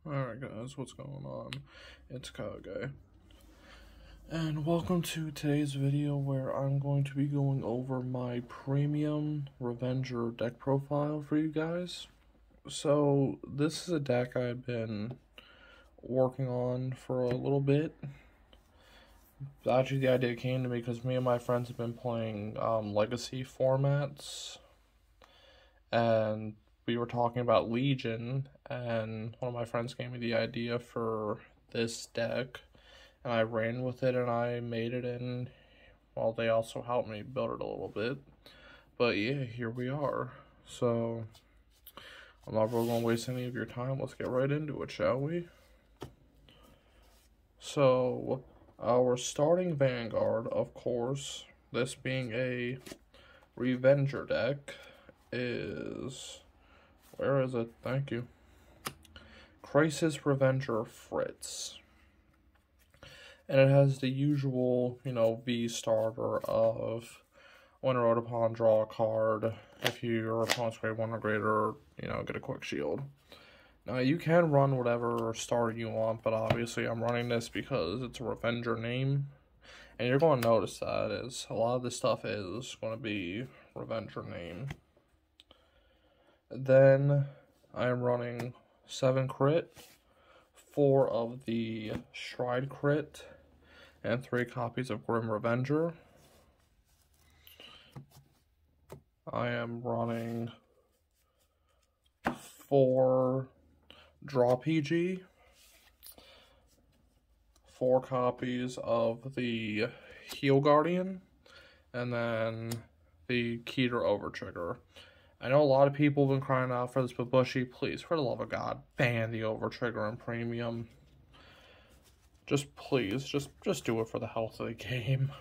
Alright guys, what's going on? It's Kage. And welcome to today's video where I'm going to be going over my premium Revenger deck profile for you guys. So this is a deck I've been working on for a little bit. Actually, the idea came to me because me and my friends have been playing legacy formats, and we were talking about Legion, and one of my friends gave me the idea for this deck, and I ran with it, and I made it in. Well, they also helped me build it a little bit, but yeah, here we are. So I'm not really going to waste any of your time. Let's get right into it, shall we? So our starting Vanguard, of course, this being a Revenger deck, is... where is it? Thank you. Crisis Revenger Fritz. And it has the usual, V starter of when rolled upon, draw a card. If your opponent's grade 1 or greater, get a quick shield. Now, you can run whatever starter you want, but obviously I'm running this because it's a Revenger name. And you're going to notice that is a lot of this stuff is going to be Revenger name. Then I am running 7 crit, 4 of the Stride crit, and 3 copies of Grim Revenger. I am running 4 Draw PG, 4 copies of the Heal Guardian, and then the Keter Overtrigger. I know a lot of people have been crying out for this, but Bushy, please, for the love of God, ban the Overtrigger and Premium. Just please, just do it for the health of the game.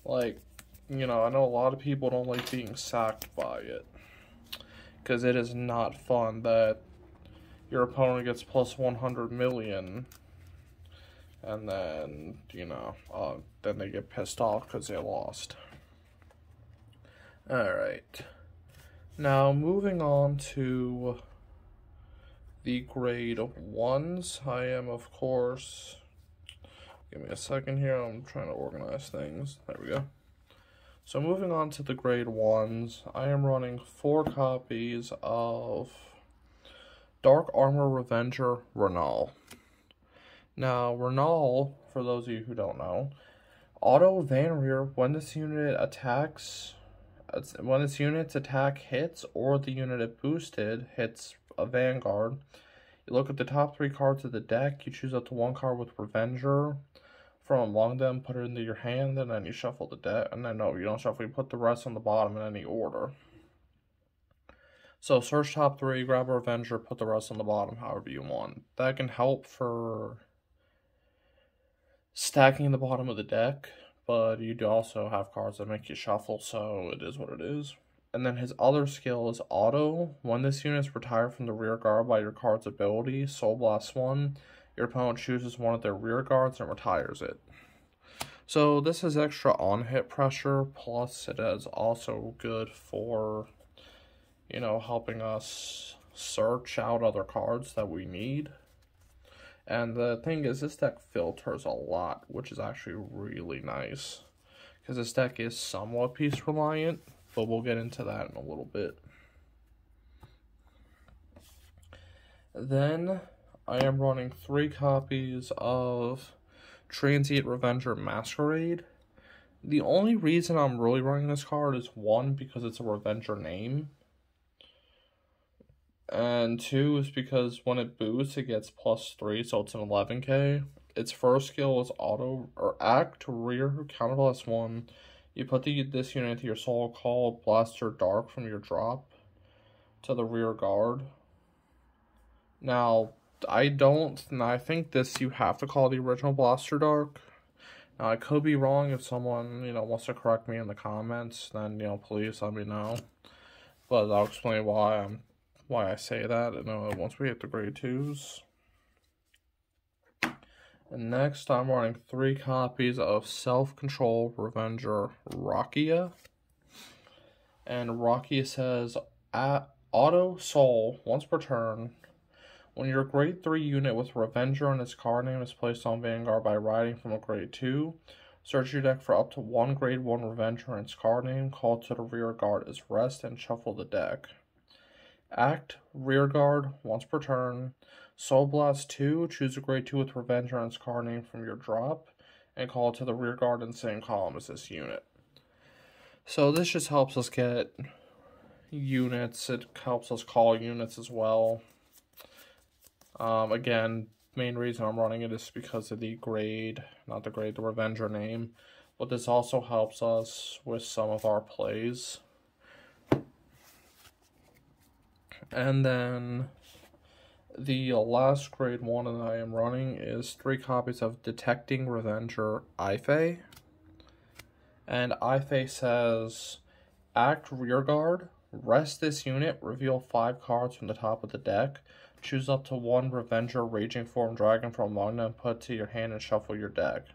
Like, I know a lot of people don't like being sacked by it, because it is not fun that your opponent gets plus 100 million, and then, then they get pissed off because they lost. Alright. Now, moving on to the grade 1s, I am, of course, give me a second here, I'm trying to organize things, there we go. So moving on to the grade 1s, I am running 4 copies of Dark Armor Revenger Renal. Now, Renal, for those of you who don't know, auto Van Rear when this unit attacks... when this unit's attack hits or the unit it boosted hits a Vanguard, you look at the top 3 cards of the deck, you choose up to 1 card with Revenger from among them, put it into your hand, and then you shuffle the deck. And then, no, you don't shuffle, you put the rest on the bottom in any order. So, search top 3, grab a Revenger, put the rest on the bottom however you want. That can help for stacking the bottom of the deck, but you do also have cards that make you shuffle, so it is what it is. And then his other skill is Auto. When this unit is retired from the rear guard by your card's ability, Soul Blast 1, your opponent chooses one of their rear guards and retires it. So this is extra on-hit pressure, plus it is also good for, helping us search out other cards that we need. And the thing is, this deck filters a lot, which is actually really nice. Because this deck is somewhat piece reliant, but we'll get into that in a little bit. Then, I am running 3 copies of Transient Revenger Masquerade. The only reason I'm really running this card is 1, because it's a Revenger name. And 2 is because when it boosts, it gets plus 3, so it's an 11k. Its first skill is auto or act to rear counter plus 1. You put this unit into your Soul Call, Blaster Dark from your drop to the rear guard. Now, I think this you have to call the original Blaster Dark. Now, I could be wrong. If someone, wants to correct me in the comments, then, please let me know. But I'll explain why I say that once we hit the grade 2s. And next, I'm running 3 copies of Self-Control Revenger Rakia. And Rakia says, Auto Soul, once per turn, When your grade 3 unit with Revenger and its card name is placed on Vanguard by riding from a grade 2, search your deck for up to one grade 1 Revenger and its card name, call to the rear guard as rest, and shuffle the deck. Act rear guard once per turn. Soul Blast 2, choose a grade 2 with Revenger and its card name from your drop, and call it to the rear guard in the same column as this unit. So this just helps us get units, it helps us call units as well. Again, main reason I'm running it is because of the grade, not the grade, the Revenger name. But this also helps us with some of our plays. And then the last grade 1 that I am running is 3 copies of Detecting Revenger Ifei. And Ifei says, act rear guard, rest this unit, reveal 5 cards from the top of the deck, choose up to one Revenger Raging Form Dragon from among them, put it to your hand, and shuffle your deck.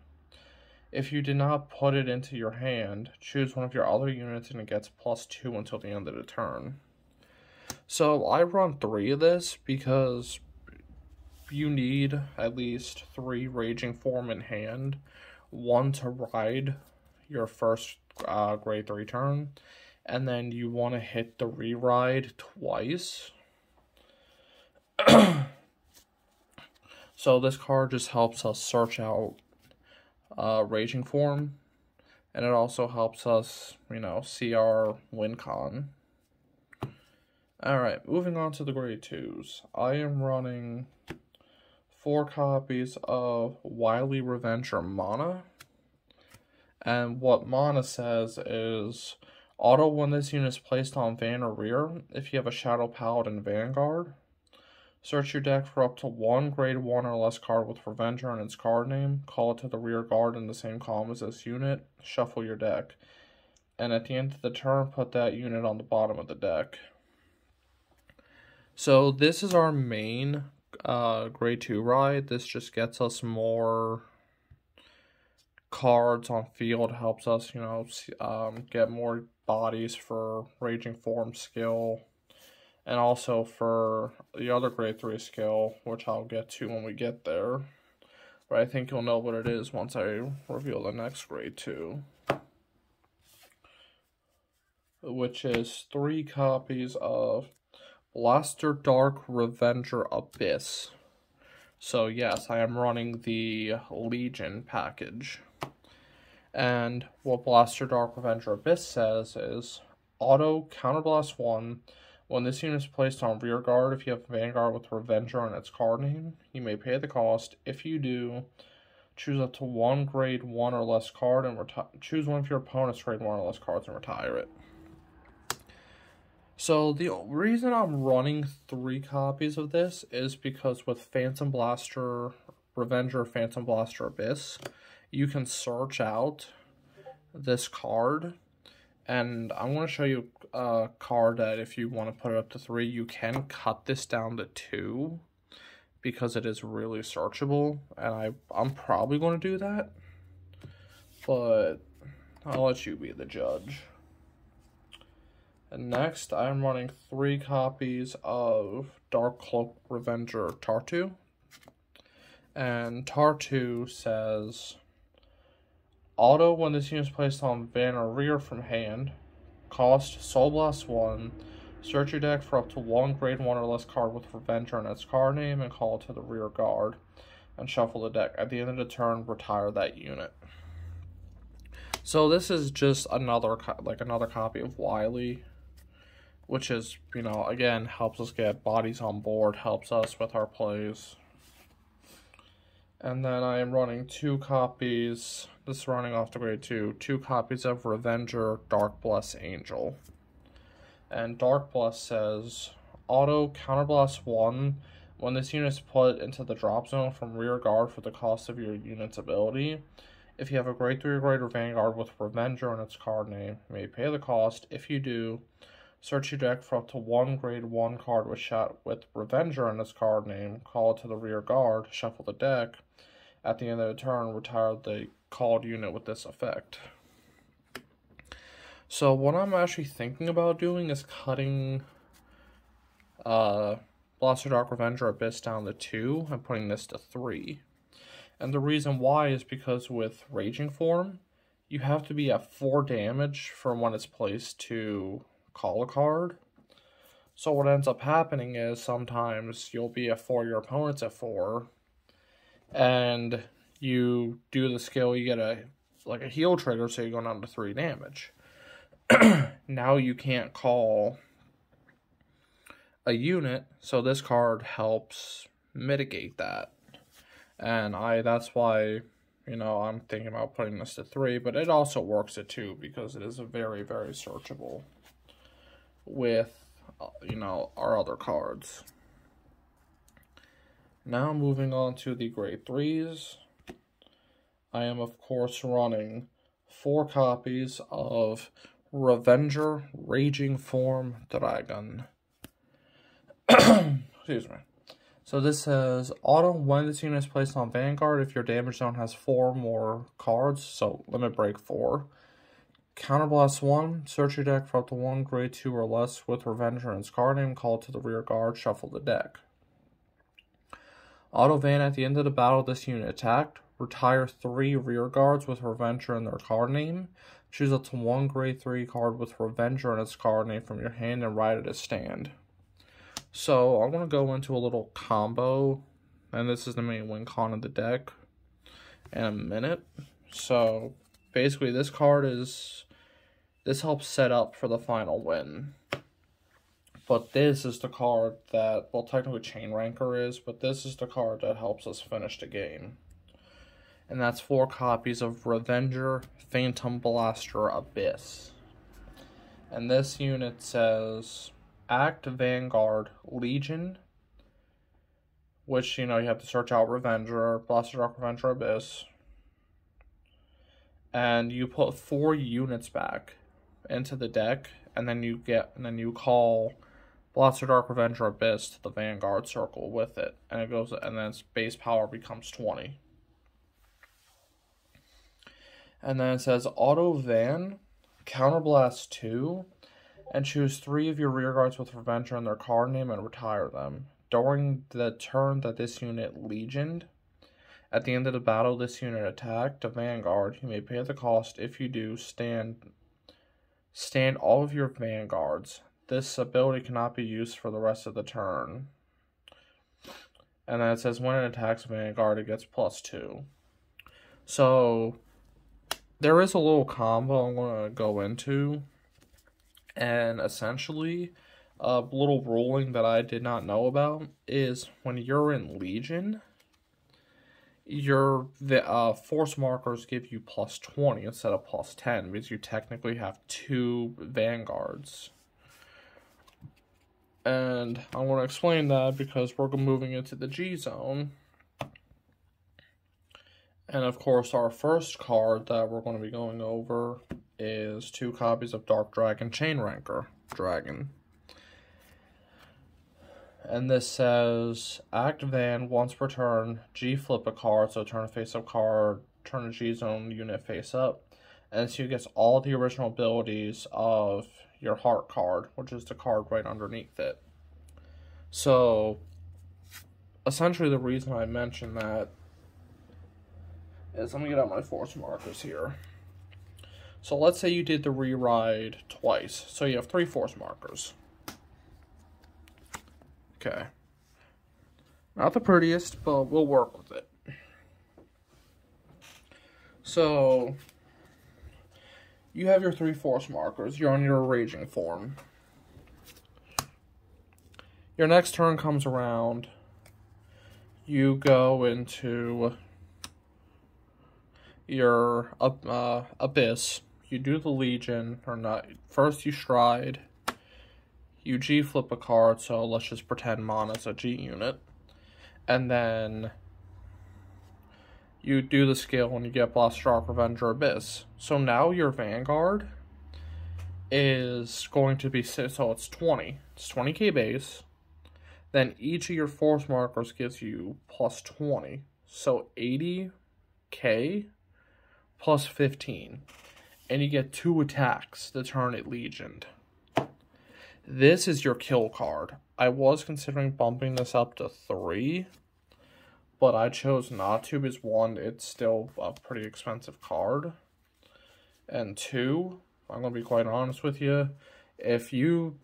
If you did not put it into your hand, choose one of your other units and it gets +2 until the end of the turn. So I run 3 of this because you need at least 3 Raging Form in hand. 1 to ride your first grade 3 turn, and then you want to hit the re-ride twice. So this card just helps us search out Raging Form, and it also helps us, see our win con. Alright, moving on to the grade 2s. I am running 4 copies of Wily Revenger Mana. And what Mana says is, auto when this unit is placed on Van or rear, if you have a Shadow Paladin Vanguard. Search your deck for up to one grade 1 or less card with Revenger and its card name, call it to the rear guard in the same column as this unit, shuffle your deck. And at the end of the turn, put that unit on the bottom of the deck. So this is our main grade 2 ride. This just gets us more cards on field, helps us, get more bodies for Raging Form skill, and also for the other grade 3 skill, which I'll get to when we get there. But I think you'll know what it is once I reveal the next grade 2. Which is 3 copies of Blaster Dark Revenger Abyss. So yes, I am running the Legion package. And what Blaster Dark Revenger Abyss says is, auto Counterblast 1. When this unit is placed on rear guard, if you have Vanguard with Revenger and its card name, you may pay the cost. If you do, choose up to one grade 1 or less card and choose one of your opponent's grade 1 or less cards and retire it. So the reason I'm running 3 copies of this is because with Phantom Blaster Revenger Phantom Blaster Abyss, you can search out this card, and I'm going to show you a card that if you want to put it up to 3, you can cut this down to 2 because it is really searchable, and I'm probably going to do that, but I'll let you be the judge. And next, I'm running 3 copies of Dark Cloak Revenger Tartu. And Tartu says, auto when this unit is placed on Van or rear from hand, cost Soul Blast 1, search your deck for up to one grade 1 or less card with Revenger and its card name and call it to the rear guard, and shuffle the deck. At the end of the turn, retire that unit. So this is just another copy of Wily, which is, again, helps us get bodies on board, helps us with our plays. And then I am running 2 copies, this is running off to grade 2, 2 copies of Revenger Dark Bless Angel. And Dark Bless says, auto Counterblast 1, when this unit is put into the drop zone from rear guard for the cost of your unit's ability. If you have a grade 3 or greater Vanguard with Revenger and its card name, you may pay the cost. If you do, search your deck for up to one grade 1 card with Revenger and its card name, call it to the rear guard, shuffle the deck. At the end of the turn, retire the called unit with this effect. So what I'm actually thinking about doing is cutting Blaster Dark Revenger Abyss down to 2 and putting this to 3. And the reason why is because with Raging Form, you have to be at 4 damage from when it's placed to call a card. So what ends up happening is sometimes you'll be at 4, your opponent's at 4, and you do the skill, you get a heal trigger, so you go down to 3 damage. Now you can't call a unit, so this card helps mitigate that. And that's why, you know, I'm thinking about putting this to 3, but it also works at 2 because it is very, very searchable with, you know, our other cards. Now moving on to the grade 3s. I am, of course, running 4 copies of Revenger Raging Form Dragon. Excuse me. So this says, auto, when this unit is placed on Vanguard, if your damage zone has 4 more cards, so limit break 4. Counterblast 1, search your deck for up to 1 grade 2 or less with Revenger and its card name, call to the rear guard, shuffle the deck. Auto Van, at the end of the battle this unit attacked, retire 3 rear guards with Revenger and their card name. Choose up to 1 grade 3 card with Revenger and its card name from your hand and write it as stand. So I'm going to go into a little combo, and this is the main win con of the deck, in a minute. So basically this helps set up for the final win. But this is the card that, well, technically Chain Ranker is, but this is the card that helps us finish the game. And that's 4 copies of Revenger Phantom Blaster Abyss. And this unit says, Act Vanguard Legion, which, you know, you have to search out Revenger, Blaster Dark Revenger Abyss. And you put 4 units back into the deck, and then you call Blaster Dark Revenger Abyss to the Vanguard circle with it, and it goes, and then its base power becomes 20. And then it says Auto Van, Counterblast 2, and choose 3 of your rear guards with Revenger and their card name and retire them. During the turn that this unit legioned, at the end of the battle this unit attacked a Vanguard, you may pay the cost. If you do, stand all of your Vanguards. This ability cannot be used for the rest of the turn. And then it says when it attacks a Vanguard, it gets +2. So there is a little combo I'm going to go into. And essentially, a little ruling that I did not know about is when you're in Legion, your force markers give you +20 instead of +10, because you technically have 2 Vanguards. And I want to explain that because we're moving into the G zone. And of course, our first card that we're going to be going over is 2 copies of Dark Dragon Chain Ranker Dragon. And this says, Act Van, once per turn, G flip a card, so turn a face-up card, turn a G-zone unit face-up, and so you get all the original abilities of your Heart card, which is the card right underneath it. So, essentially the reason I mentioned that is, let me get out my force markers here. So let's say you did the re-ride twice, so you have 3 force markers. Okay. Not the prettiest, but we'll work with it. So, you have your 3 force markers. You're on your Raging Form. Your next turn comes around. You go into your Abyss. You do the Legion, or not. First you Stride. You G-flip a card, so let's just pretend Mana's a G unit. And then you do the skill and you get Blaster Dark Revenger Abyss. So now your Vanguard is going to be, so it's 20. It's 20k base. Then each of your force markers gives you +20. So 80k plus 15. And you get 2 attacks the turn it legioned. This is your kill card. I was considering bumping this up to 3, but I chose not to because 1, it's still a pretty expensive card, and 2, I'm going to be quite honest with you, if you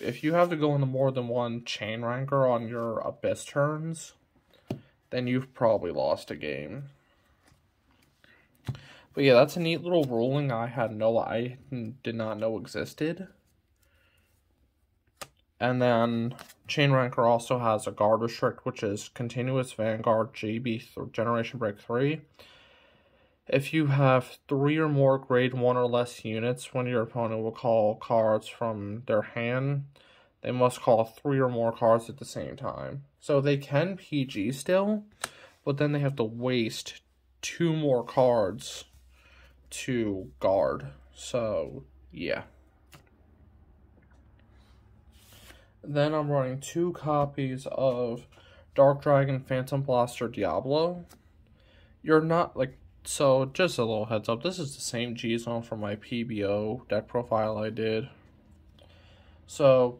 have to go into more than one chain ranker on your Abyss turns, then you've probably lost a game. But yeah, that's a neat little ruling I did not know existed. And then Chain Ranker also has a guard restrict, which is Continuous Vanguard GB Generation Break 3. If you have 3 or more grade 1 or less units, when your opponent will call cards from their hand, they must call 3 or more cards at the same time. So they can PG still, but then they have to waste 2 more cards to guard. So, yeah. Then I'm running 2 copies of Dark Dragon, Phantom Blaster, Diablo. You're not, like, so just a little heads up, this is the same G-Zone from my PBO deck profile I did. So,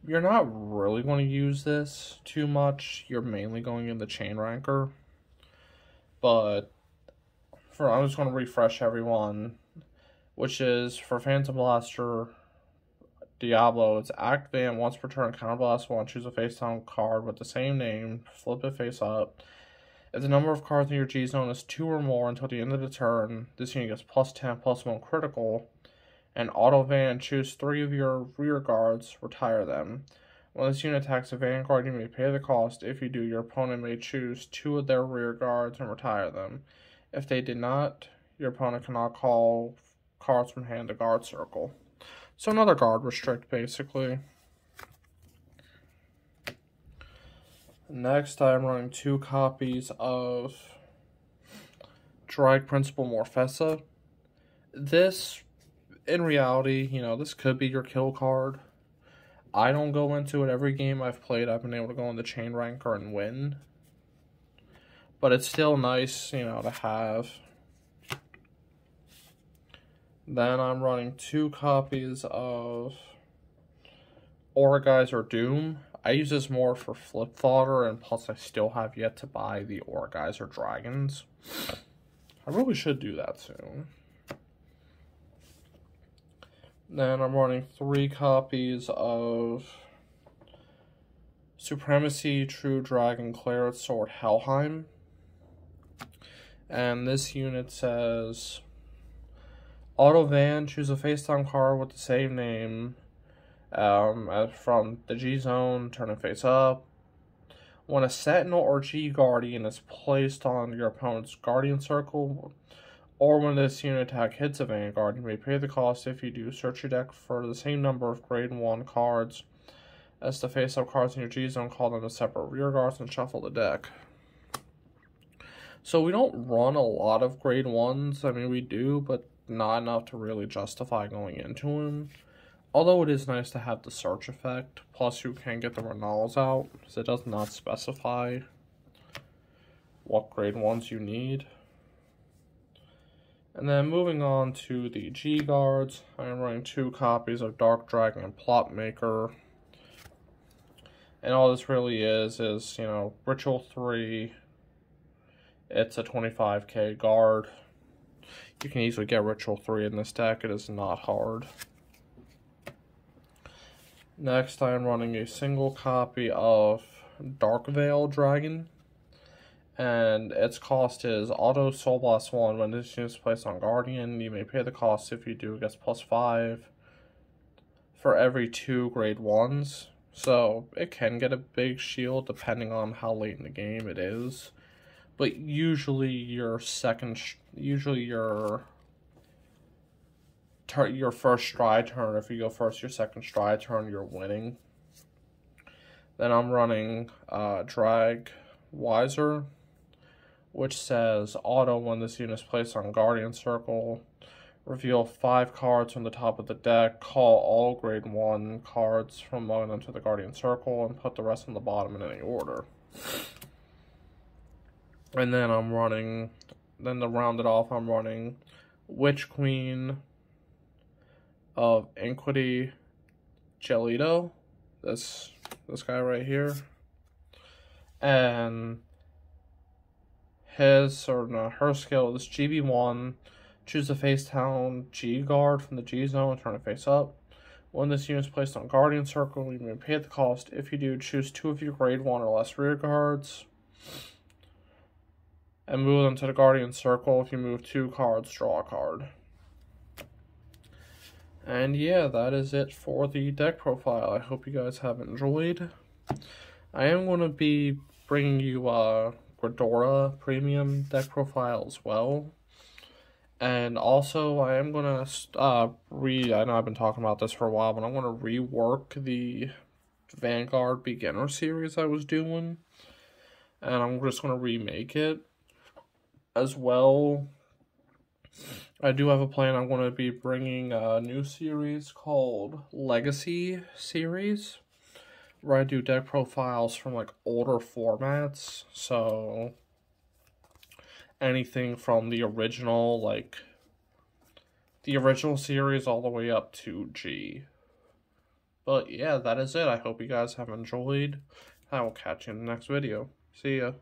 you're not really going to use this too much. You're mainly going in the Chain Ranker. But I'm just going to refresh everyone, which is for Phantom Blaster Diablo, it's activate once per turn, counterblast 1, choose a face-down card with the same name, flip it face up. If the number of cards in your G-Zone is 2 or more until the end of the turn, this unit gets plus 10, plus 1 critical, and auto-van, choose 3 of your rear guards, retire them. When this unit attacks a Vanguard, you may pay the cost. If you do, your opponent may choose 2 of their rear guards and retire them. If they did not, your opponent cannot call cards from hand to guard circle. So another guard restrict, basically. Next, I'm running 2 copies of Drag Principal Morfessa. This, in reality, you know, this could be your kill card. I don't go into it every game I've played. I've been able to go in the Chain Ranker and win. But it's still nice, you know, to have. Then I'm running 2 copies of Aura Geyser Doom. I use this more for flip fodder, and plus I still have yet to buy the Aura Geyser Dragons. I really should do that soon. Then I'm running 3 copies of Supremacy True Dragon Claret Sword Helheim. And this unit says, auto van, choose a face-down card with the same name from the G-Zone, turn it face up. When a Sentinel or G-Guardian is placed on your opponent's Guardian Circle, or when this unit attack hits a Vanguard, you may pay the cost. If you do, search your deck for the same number of grade 1 cards as the face-up cards in your G-Zone, call them as separate rear guards, and shuffle the deck. So we don't run a lot of grade 1s. I mean, we do, but not enough to really justify going into them. Although it is nice to have the search effect. Plus, you can get the Renals out, because it does not specify what grade 1s you need. And then moving on to the G guards, I am running 2 copies of Dark Dragon and Plot Maker. And all this really is, you know, Ritual 3. It's a 25k guard. You can easily get Ritual 3 in this deck. It is not hard. Next, I am running a single copy of Dark Veil Dragon. And its cost is Auto Soul Blast 1. When this unit is placed on Guardian, you may pay the cost. If you do, it gets plus 5 for every 2 grade 1s. So, it can get a big shield depending on how late in the game it is. But usually your first stride turn, if you go first, your second stride turn, you're winning. Then I'm running Drag Wiser, which says auto when this unit is placed on Guardian Circle. Reveal 5 cards from the top of the deck, call all grade 1 cards from among them to the Guardian Circle, and put the rest on the bottom in any order. And then to round it off, I'm running Witch Queen of Inquity Gelito. This this guy right here. And her skill is GB1. Choose the face down G guard from the G zone, turn it face up. When this unit is placed on Guardian Circle, you may pay the cost. If you do, choose 2 of your grade 1 or less rear guards. And move them to the Guardian Circle. If you move 2 cards, draw a card. And yeah, that is it for the deck profile. I hope you guys have enjoyed. I am going to be bringing you Ghidorah Premium deck profile as well. And also, I am going to I know I've been talking about this for a while, but I'm going to rework the Vanguard Beginner series I was doing. And I'm just going to remake it as well. I do have a plan. I'm going to be bringing a new series called Legacy Series, where I do deck profiles from like older formats. So anything from the original, like the original series all the way up to G. But yeah, that is it. I hope you guys have enjoyed. I will catch you in the next video. See ya.